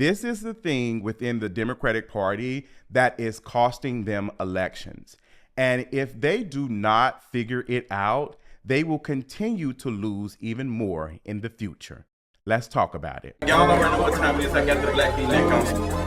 This is the thing within the Democratic Party that is costing them elections. And if they do not figure it out, they will continue to lose even more in the future. Let's talk about it. Y'all already know what time it is. I got the Black Female Council.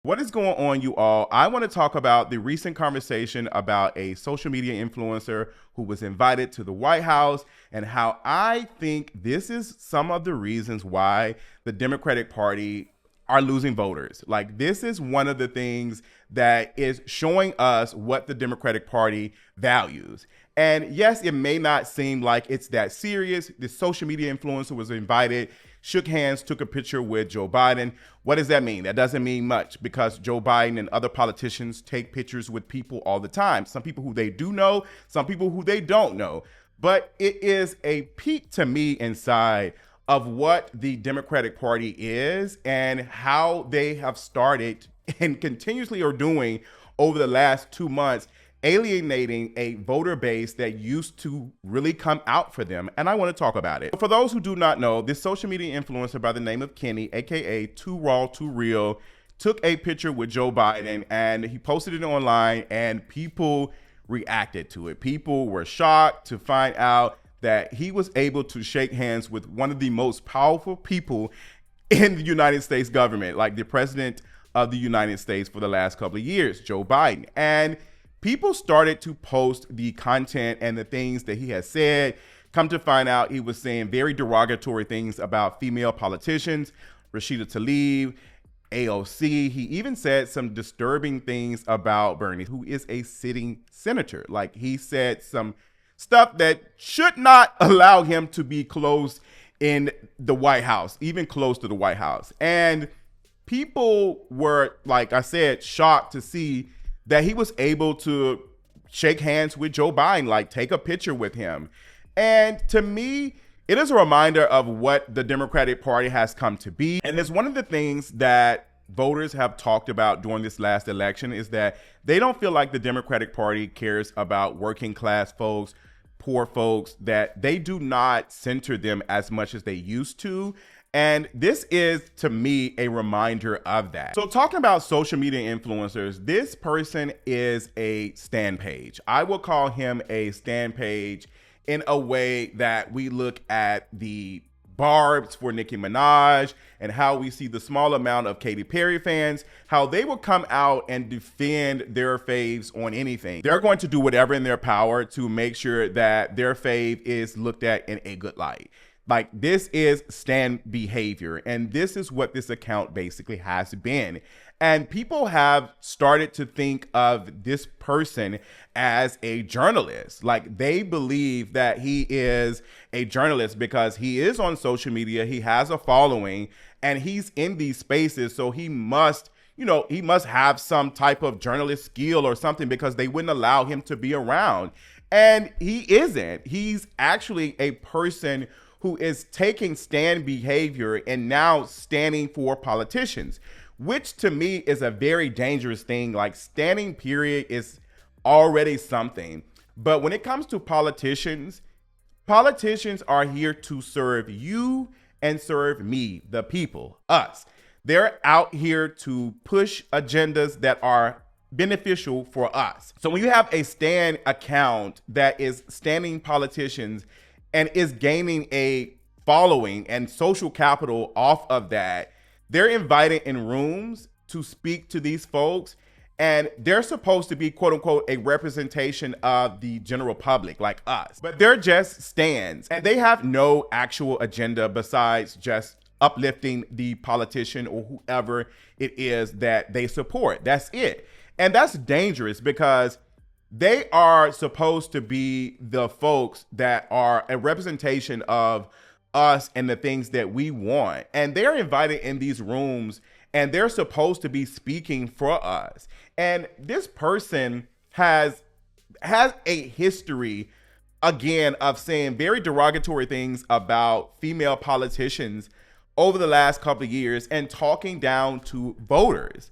What is going on, you all? I want to talk about the recent conversation about a social media influencer who was invited to the White House and how I think this is some of the reasons why the Democratic Party are losing voters. Like, this is one of the things that is showing us what the Democratic Party values. And yes, it may not seem like it's that serious. The social media influencer was invited, shook hands, took a picture with Joe Biden. What does that mean? That doesn't mean much, because Joe Biden and other politicians take pictures with people all the time. Some people who they do know, some people who they don't know. But it is a peek to me inside of what the Democratic Party is and how they have started and continuously are doing over the last 2 months, alienating a voter base that used to really come out for them. And I want to talk about it. For those who do not know, this social media influencer by the name of Kenny, aka Too Raw, Too Real, took a picture with Joe Biden and he posted it online, and people reacted to it. People were shocked to find out that he was able to shake hands with one of the most powerful people in the United States government, like the president of the United States for the last couple of years, Joe Biden. And people started to post the content and the things that he has said. Come to find out, he was saying very derogatory things about female politicians, Rashida Tlaib, AOC. He even said some disturbing things about Bernie, who is a sitting senator. Like, he said some stuff that should not allow him to be close in the White House, even close to the White House. And people were, like I said, shocked to see that he was able to shake hands with Joe Biden, like take a picture with him. And to me, it is a reminder of what the Democratic Party has come to be. And it's one of the things that voters have talked about during this last election is that they don't feel like the Democratic Party cares about working class folks, poor folks, that they do not center them as much as they used to. And this is, to me, a reminder of that. So talking about social media influencers, this person is a stand page. I will call him a stand page in a way that we look at the barbs for Nicki Minaj and how we see the small amount of Katy Perry fans, how they will come out and defend their faves on anything. They're going to do whatever in their power to make sure that their fave is looked at in a good light. Like, this is stan behavior, and this is what this account basically has been. And people have started to think of this person as a journalist. Like, they believe that he is a journalist because he is on social media, he has a following, and he's in these spaces. So he must, he must have some type of journalist skill or something, because they wouldn't allow him to be around. And he isn't. He's actually a person who is taking stand behavior and now standing for politicians, which to me is a very dangerous thing. Like, standing period is already something. But when it comes to politicians, politicians are here to serve you and serve me, the people, us. They're out here to push agendas that are beneficial for us. So when you have a stand account that is standing politicians and is gaining a following and social capital off of that, they're invited in rooms to speak to these folks, and they're supposed to be, quote unquote, a representation of the general public, like us. But they're just stands, and they have no actual agenda besides just uplifting the politician or whoever it is that they support. That's it. And that's dangerous, because they are supposed to be the folks that are a representation of us and the things that we want. And they're invited in these rooms, and they're supposed to be speaking for us. And this person has a history, again, of saying very derogatory things about female politicians over the last couple of years, and talking down to voters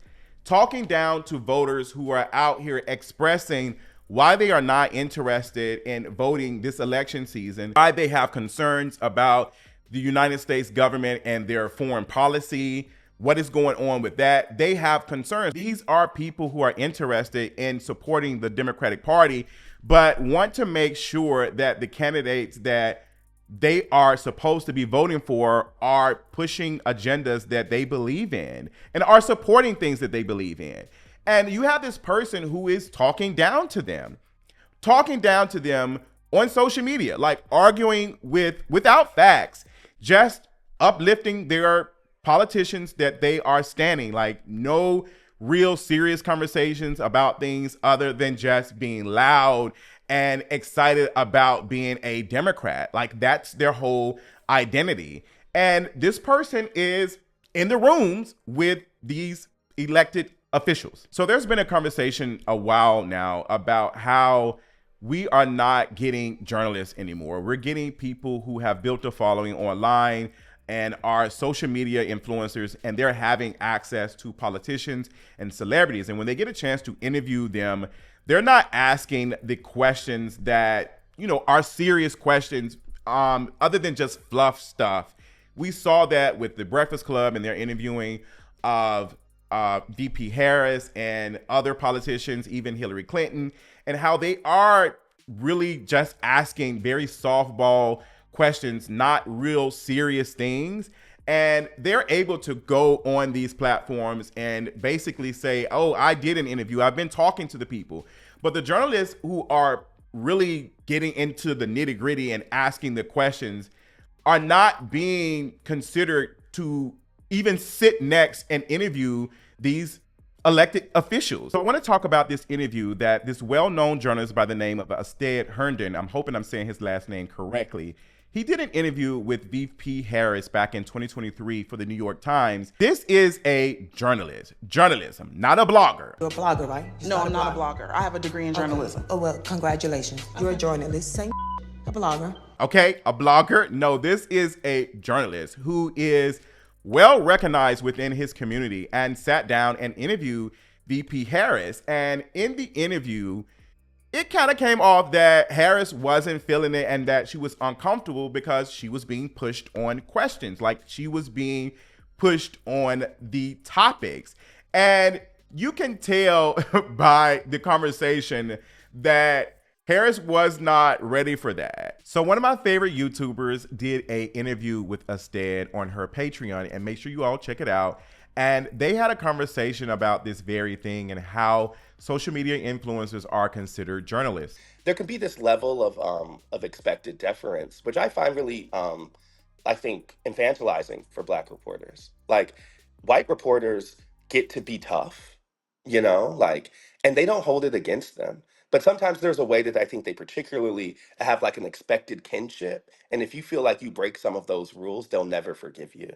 who are out here expressing why they are not interested in voting this election season, why they have concerns about the United States government and their foreign policy, what is going on with that. They have concerns. These are people who are interested in supporting the Democratic Party, but want to make sure that the candidates that they are supposed to be voting for are pushing agendas that they believe in and are supporting things that they believe in. And you have this person who is talking down to them on social media, like arguing without facts, just uplifting their politicians that they are standing, like no real serious conversations about things other than just being loud and excited about being a Democrat. Like that's their whole identity. And this person is in the rooms with these elected officials. So there's been a conversation a while now about how we are not getting journalists anymore. We're getting people who have built a following online and are social media influencers, and they're having access to politicians and celebrities. And when they get a chance to interview them, they're not asking the questions that, are serious questions, other than just fluff stuff. We saw that with the Breakfast Club and their interviewing of VP Harris and other politicians, even Hillary Clinton, and how they are really just asking very softball questions, not real serious things. And they're able to go on these platforms and basically say, oh, I did an interview. I've been talking to the people. But the journalists who are really getting into the nitty gritty and asking the questions are not being considered to even sit next and interview these elected officials. So I want to talk about this interview that this well-known journalist by the name of Stead Herndon, I'm hoping I'm saying his last name correctly, he did an interview with VP Harris back in 2023 for the New York Times. This is a journalism, not a blogger. You're a blogger, right? No, I'm not a blogger. I have a degree in journalism. Oh, well, congratulations. You're a journalist. Same a blogger. Okay, a blogger? No, this is a journalist who is well recognized within his community and sat down and interviewed VP Harris. And in the interview, it kind of came off that Harris wasn't feeling it and that she was uncomfortable because she was being pushed on questions, like she was being pushed on the topics. And you can tell by the conversation that Harris was not ready for that. So one of my favorite YouTubers did a interview with Stead on her Patreon, and make sure you all check it out. And they had a conversation about this very thing and how social media influencers are considered journalists. There can be this level of expected deference, which I find really, I think, infantilizing for Black reporters. Like, white reporters get to be tough, and they don't hold it against them. But sometimes there's a way that I think they particularly have like an expected kinship. And if you feel like you break some of those rules, they'll never forgive you.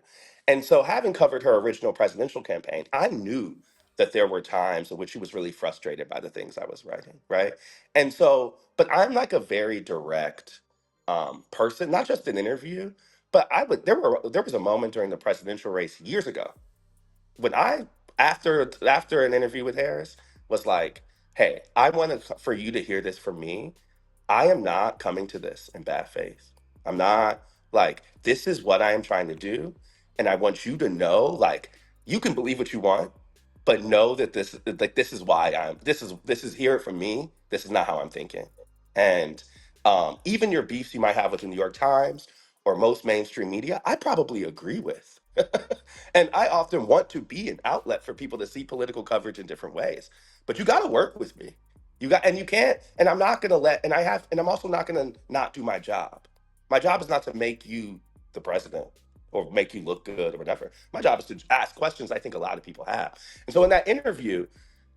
And so having covered her original presidential campaign, I knew that there were times in which she was really frustrated by the things I was writing, right? And so, but I'm like a very direct person, not just an interview, but there was a moment during the presidential race years ago when I, after an interview with Harris, was like, hey, I want for you to hear this from me. I am not coming to this in bad faith. I'm not like, this is what I am trying to do. And I want you to know, like, you can believe what you want, but know that this is why this is hear it from me. This is not how I'm thinking. And even your beefs you might have with the New York Times or most mainstream media, I probably agree with. And I often want to be an outlet for people to see political coverage in different ways. But you got to work with me. You can't, and I'm not going to and I'm also not going to not do my job. My job is not to make you the president or make you look good or whatever. My job is to ask questions I think a lot of people have. And so in that interview,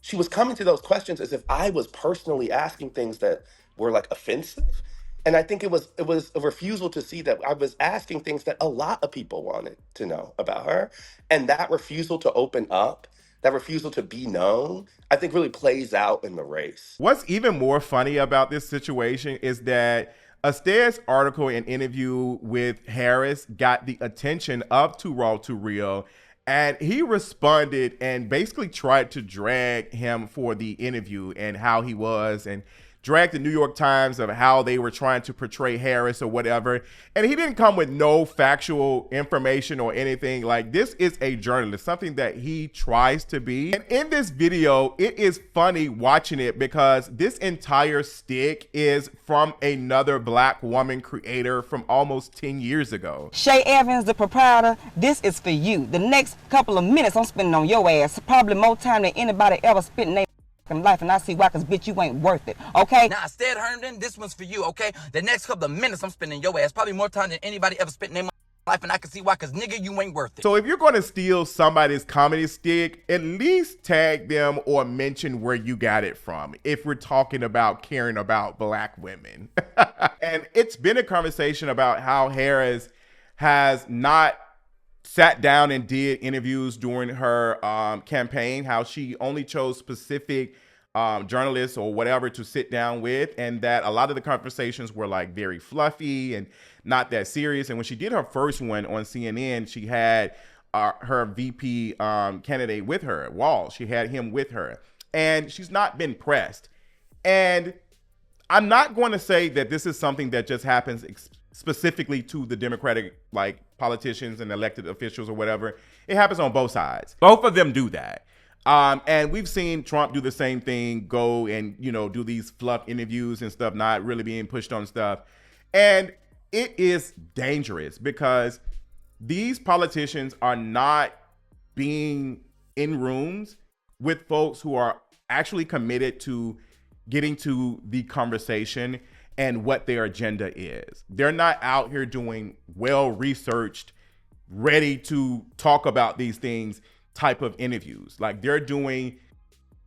she was coming to those questions as if I was personally asking things that were like offensive. And I think it was a refusal to see that I was asking things that a lot of people wanted to know about her. And that refusal to open up, that refusal to be known, I think really plays out in the race. What's even more funny about this situation is that Stead's article and interview with Harris got the attention of Too Raw, Too Real, and he responded and basically tried to drag him for the interview and how he was and dragged the New York Times of how they were trying to portray Harris or whatever. And he didn't come with no factual information or anything. Like, this is a journalist, something that he tries to be. And in this video, it is funny watching it because this entire stick is from another Black woman creator from almost 10 years ago. Shay Evans, the proprietor, this is for you. The next couple of minutes I'm spending on your ass, probably more time than anybody ever spent in their life, and I see why, cause bitch, you ain't worth it, okay? Now, instead, Herndon, this one's for you, okay? The next couple of minutes I'm spending your ass, probably more time than anybody ever spent in their life, and I can see why, cause nigga, you ain't worth it. So if you're gonna steal somebody's comedy stick, at least tag them or mention where you got it from, if we're talking about caring about Black women. And it's been a conversation about how Harris has not sat down and did interviews during her campaign, how she only chose specific journalists or whatever to sit down with, and that a lot of the conversations were like very fluffy and not that serious. And when she did her first one on CNN, she had her VP candidate with her, Wall. She had him with her, and she's not been pressed. And I'm not going to say that this is something that just happens specifically to the Democratic like politicians and elected officials or whatever. It happens on both sides. Both of them do that. And we've seen Trump do the same thing, go and, you know, do these fluff interviews and stuff, not really being pushed on stuff. And it is dangerous because these politicians are not being in rooms with folks who are actually committed to getting to the conversation and what their agenda is. They're not out here doing well-researched, ready to talk about these things type of interviews. Like, they're doing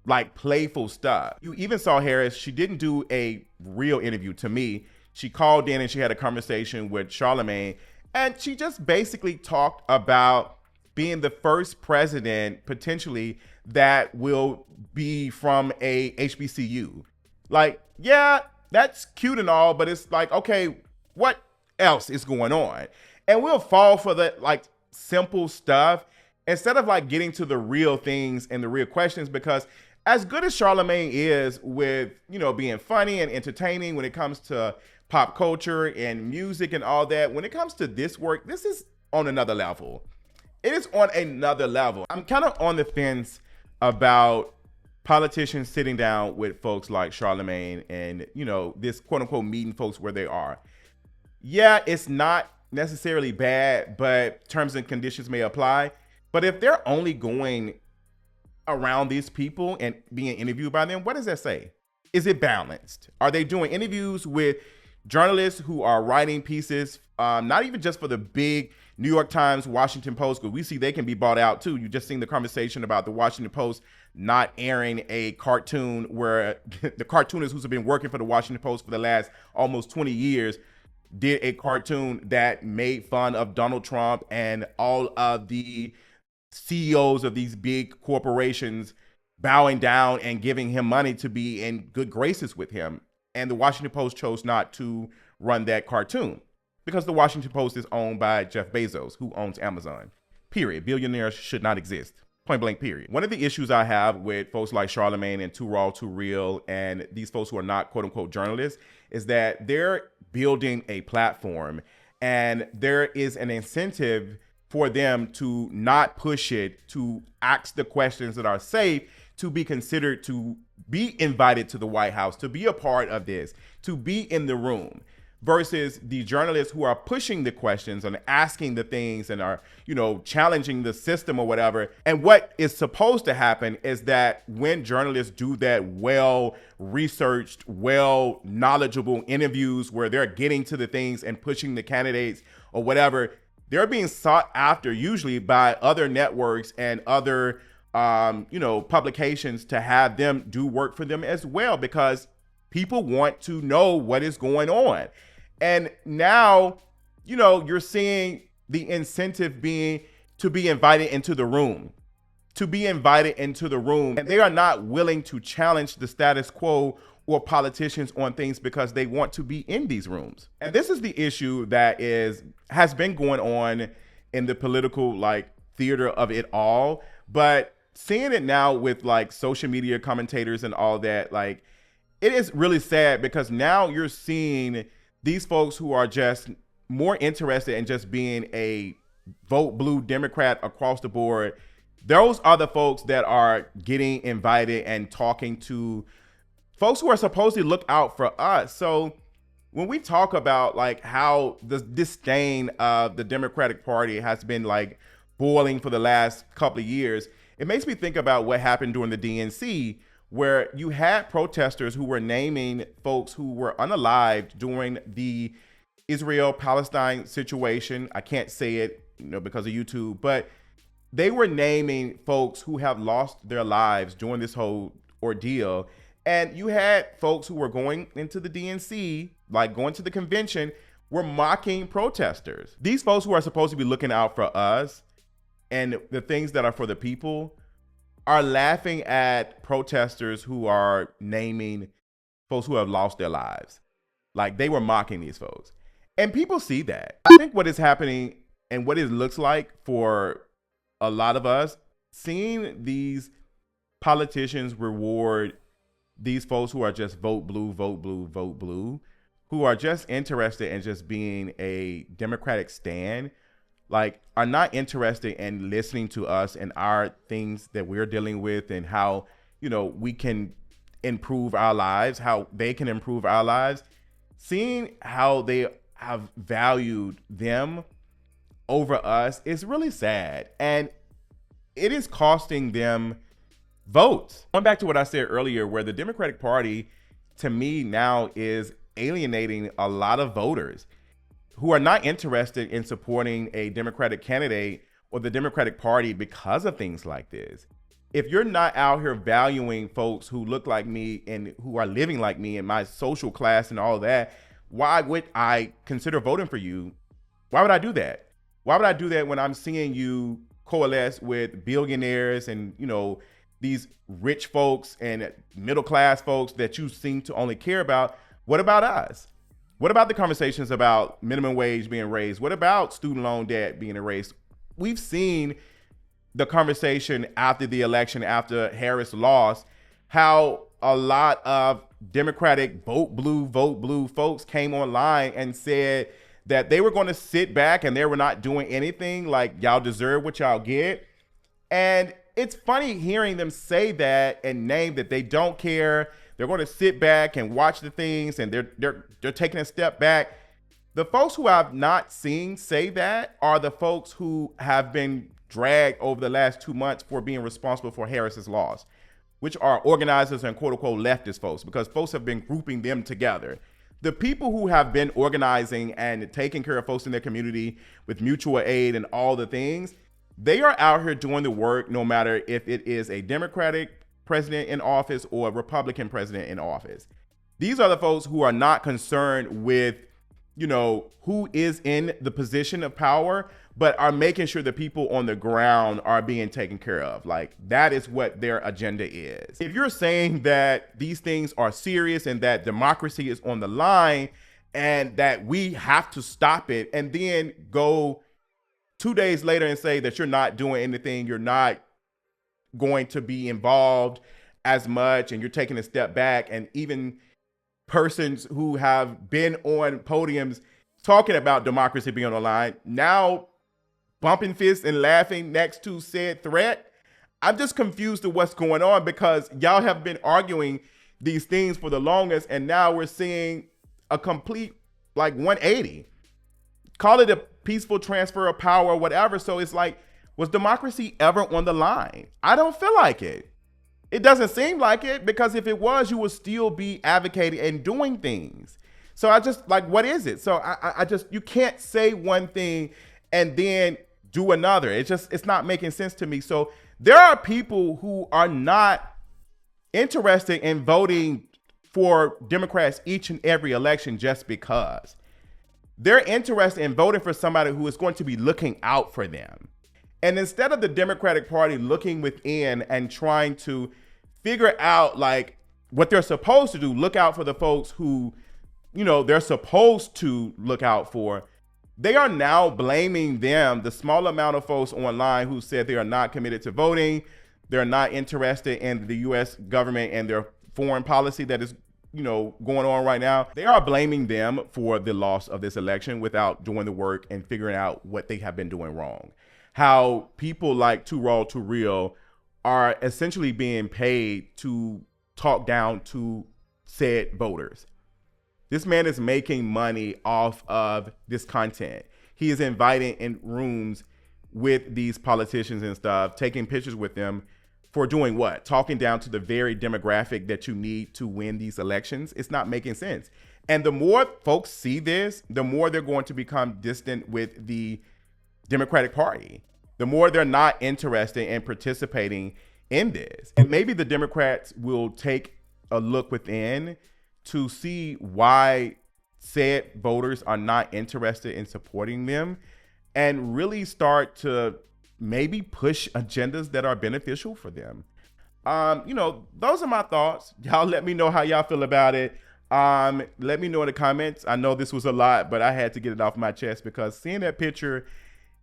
like playful stuff. You even saw Harris, she didn't do a real interview to me. She called in and she had a conversation with Charlemagne, and she just basically talked about being the first president potentially that will be from a HBCU. Like, yeah, that's cute and all, but it's like, okay, what else is going on? And we'll fall for the like simple stuff instead of like getting to the real things and the real questions, because as good as Charlemagne is with, you know, being funny and entertaining when it comes to pop culture and music and all that, when it comes to this work, this is on another level. It is on another level. I'm kind of on the fence about politicians sitting down with folks like Charlemagne and, you know, this quote unquote meeting folks where they are. Yeah, it's not necessarily bad, but terms and conditions may apply. But if they're only going around these people and being interviewed by them, what does that say? Is it balanced? Are they doing interviews with journalists who are writing pieces, not even just for the big New York Times, Washington Post, because we see they can be bought out too. You just seen the conversation about the Washington Post not airing a cartoon where the cartoonist who's been working for the Washington Post for the last almost 20 years did a cartoon that made fun of Donald Trump and all of the CEOs of these big corporations bowing down and giving him money to be in good graces with him. And the Washington Post chose not to run that cartoon because the Washington Post is owned by Jeff Bezos, who owns Amazon. Period. Billionaires should not exist. Point blank, period. One of the issues I have with folks like Charlemagne and Too Raw, Too Real, and these folks who are not quote unquote journalists, is that they're building a platform and there is an incentive for them to not push it, to ask the questions that are safe, to be considered, to be invited to the White House, to be a part of this, to be in the room, versus the journalists who are pushing the questions and asking the things and are, you know, challenging the system or whatever. And what is supposed to happen is that when journalists do that well-researched, well-knowledgeable interviews where they're getting to the things and pushing the candidates or whatever, they're being sought after usually by other networks and other publications to have them do work for them as well, because people want to know what is going on. And now, you know, you're seeing the incentive being to be invited into the room, and they are not willing to challenge the status quo or politicians on things because they want to be in these rooms. And this is the issue that has been going on in the political like theater of it all. But seeing it now with like social media commentators and all that, like, it is really sad because now you're seeing these folks who are just more interested in just being a vote blue Democrat across the board. Those are the folks that are getting invited and talking to folks who are supposed to look out for us. So when we talk about like how the disdain of the Democratic Party has been like boiling for the last couple of years, it makes me think about what happened during the DNC, where you had protesters who were naming folks who were unalived during the Israel-Palestine situation. I can't say it, because of YouTube, but they were naming folks who have lost their lives during this whole ordeal. And you had folks who were going into the DNC, like going to the convention, were mocking protesters. These folks who are supposed to be looking out for us and the things that are for the people are laughing at protesters who are naming folks who have lost their lives. Like, they were mocking these folks. And people see that. I think what is happening and what it looks like for a lot of us, seeing these politicians reward these folks who are just vote blue, vote blue, vote blue, who are just interested in just being a Democratic stand, like, are not interested in listening to us and our things that we're dealing with and how, we can improve our lives, how they can improve our lives. Seeing how they have valued them over us is really sad. And it is costing them votes. Going back to what I said earlier, where the Democratic Party, to me now, is alienating a lot of voters who are not interested in supporting a Democratic candidate or the Democratic Party because of things like this. If you're not out here valuing folks who look like me and who are living like me in my social class and all that, why would I consider voting for you? Why would I do that? Why would I do that when I'm seeing you coalesce with billionaires and, these rich folks and middle class folks that you seem to only care about? What about us? What about the conversations about minimum wage being raised? What about student loan debt being erased? We've seen the conversation after the election, after Harris lost, how a lot of Democratic vote blue folks came online and said that they were going to sit back and they were not doing anything, like, y'all deserve what y'all get. And it's funny hearing them say that and name that they don't care. They're going to sit back and watch the things, and they're taking a step back. The folks who I've not seen say that are the folks who have been dragged over the last 2 months for being responsible for Harris's loss, which are organizers and quote unquote leftist folks, because folks have been grouping them together. The people who have been organizing and taking care of folks in their community with mutual aid and all the things, they are out here doing the work, no matter if it is a Democratic president in office or a Republican president in office. These are the folks who are not concerned with, who is in the position of power, but are making sure the people on the ground are being taken care of. Like, that is what their agenda is. If you're saying that these things are serious and that democracy is on the line and that we have to stop it, and then go 2 days later and say that you're not doing anything, you're not going to be involved as much, and you're taking a step back, and even persons who have been on podiums talking about democracy being on the line now bumping fists and laughing next to said threat. I'm just confused to what's going on, because y'all have been arguing these things for the longest, and now we're seeing a complete 180. Call it a peaceful transfer of power or whatever. So it's like, was democracy ever on the line? I don't feel like it. It doesn't seem like it, because if it was, you would still be advocating and doing things. So I just, what is it? So I just, you can't say one thing and then do another. It's not making sense to me. So there are people who are not interested in voting for Democrats each and every election just because. They're interested in voting for somebody who is going to be looking out for them. And instead of the Democratic Party looking within and trying to figure out what they're supposed to do, look out for the folks who, they're supposed to look out for, they are now blaming them, the small amount of folks online who said they are not committed to voting, they're not interested in the U.S. government and their foreign policy that is going on right now, they are blaming them for the loss of this election without doing the work and figuring out what they have been doing wrong. How people like Too Raw, Too Real are essentially being paid to talk down to said voters. This man is making money off of this content. He is inviting in rooms with these politicians and stuff, taking pictures with them for doing what? Talking down to the very demographic that you need to win these elections. It's not making sense. And the more folks see this, the more they're going to become distant with the Democratic Party. The more they're not interested in participating in this. And maybe the Democrats will take a look within to see why said voters are not interested in supporting them and really start to maybe push agendas that are beneficial for them. Those are my thoughts. Y'all let me know how y'all feel about it. Let me know in the comments. I know this was a lot, but I had to get it off my chest because seeing that picture,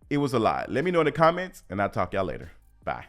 it was a lot. Let me know in the comments and I'll talk y'all later. Bye.